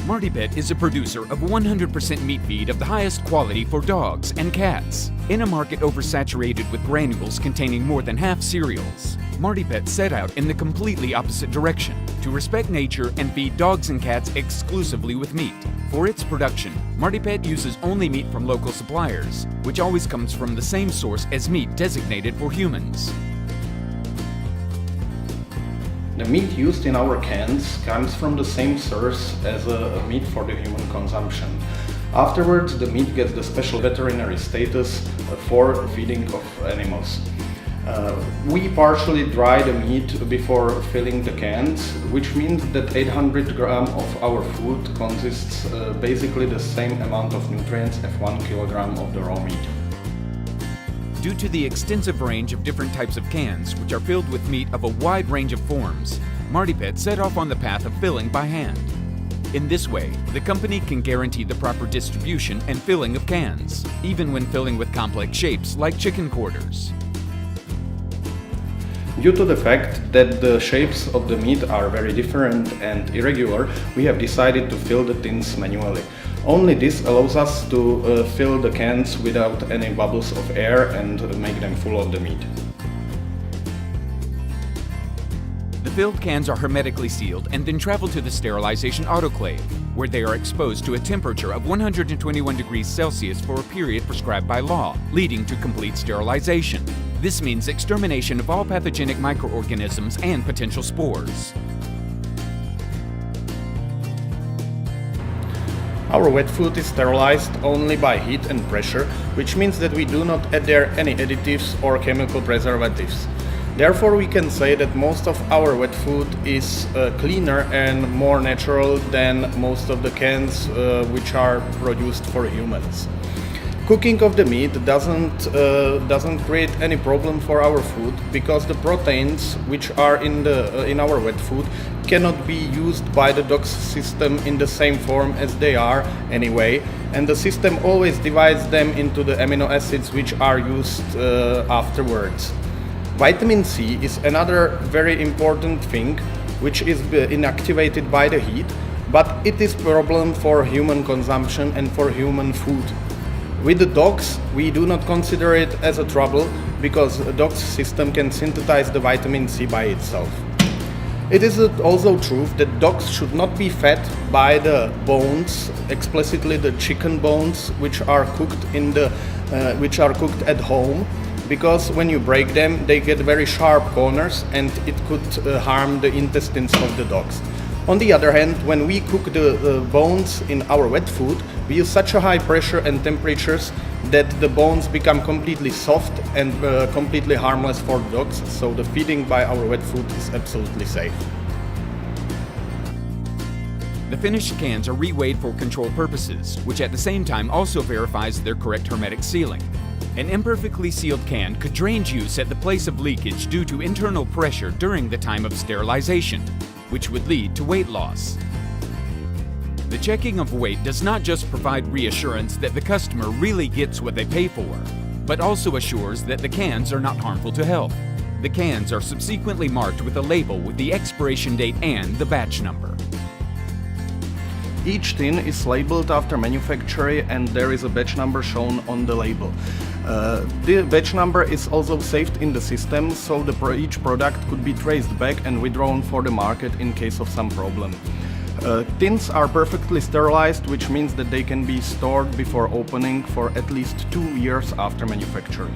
MARTY is a producer of 100% meat feed of the highest quality for dogs and cats. In a market oversaturated with granules containing more than half cereals, MARTY set out in the completely opposite direction, to respect nature and feed dogs and cats exclusively with meat. For its production, MARTY uses only meat from local suppliers, which always comes from the same source as meat designated for humans. The meat used in our cans comes from the same source as a meat for the human consumption. Afterwards, the meat gets the special veterinary status for feeding of animals. We partially dry the meat before filling the cans, which means that 800 grams of our food consists basically the same amount of nutrients as 1 kilogram of the raw meat. Due to the extensive range of different types of cans, which are filled with meat of a wide range of forms, MARTY set off on the path of filling by hand. In this way, the company can guarantee the proper distribution and filling of cans, even when filling with complex shapes like chicken quarters. Due to the fact that the shapes of the meat are very different and irregular, we have decided to fill the tins manually. Only this allows us to fill the cans without any bubbles of air and make them full of the meat. The filled cans are hermetically sealed and then travel to the sterilization autoclave, where they are exposed to a temperature of 121 degrees Celsius for a period prescribed by law, leading to complete sterilization. This means extermination of all pathogenic microorganisms and potential spores. Our wet food is sterilized only by heat and pressure, which means that we do not add there any additives or chemical preservatives. Therefore, we can say that most of our wet food is cleaner and more natural than most of the cans which are produced for humans. Cooking of the meat doesn't create any problem for our food, because the proteins which are in our wet food cannot be used by the dog's system in the same form as they are anyway, and the system always divides them into the amino acids which are used afterwards. Vitamin C is another very important thing which is inactivated by the heat, but it is a problem for human consumption and for human food. With the dogs, we do not consider it as a trouble, because a dog's system can synthesize the vitamin C by itself. It is also true that dogs should not be fed by the bones, explicitly the chicken bones, which are cooked at home, because when you break them, they get very sharp corners and it could harm the intestines of the dogs. On the other hand, when we cook the bones in our wet food, we use such a high pressure and temperatures that the bones become completely soft and completely harmless for the dogs, so the feeding by our wet food is absolutely safe. The finished cans are reweighed for control purposes, which at the same time also verifies their correct hermetic sealing. An imperfectly sealed can could drain juice at the place of leakage due to internal pressure during the time of sterilization, which would lead to weight loss. The checking of weight does not just provide reassurance that the customer really gets what they pay for, but also assures that the cans are not harmful to health. The cans are subsequently marked with a label with the expiration date and the batch number. Each tin is labeled after manufacturer and there is a batch number shown on the label. The batch number is also saved in the system, so each product could be traced back and withdrawn for the market in case of some problem. Tins are perfectly sterilized, which means that they can be stored before opening for at least 2 years after manufacturing.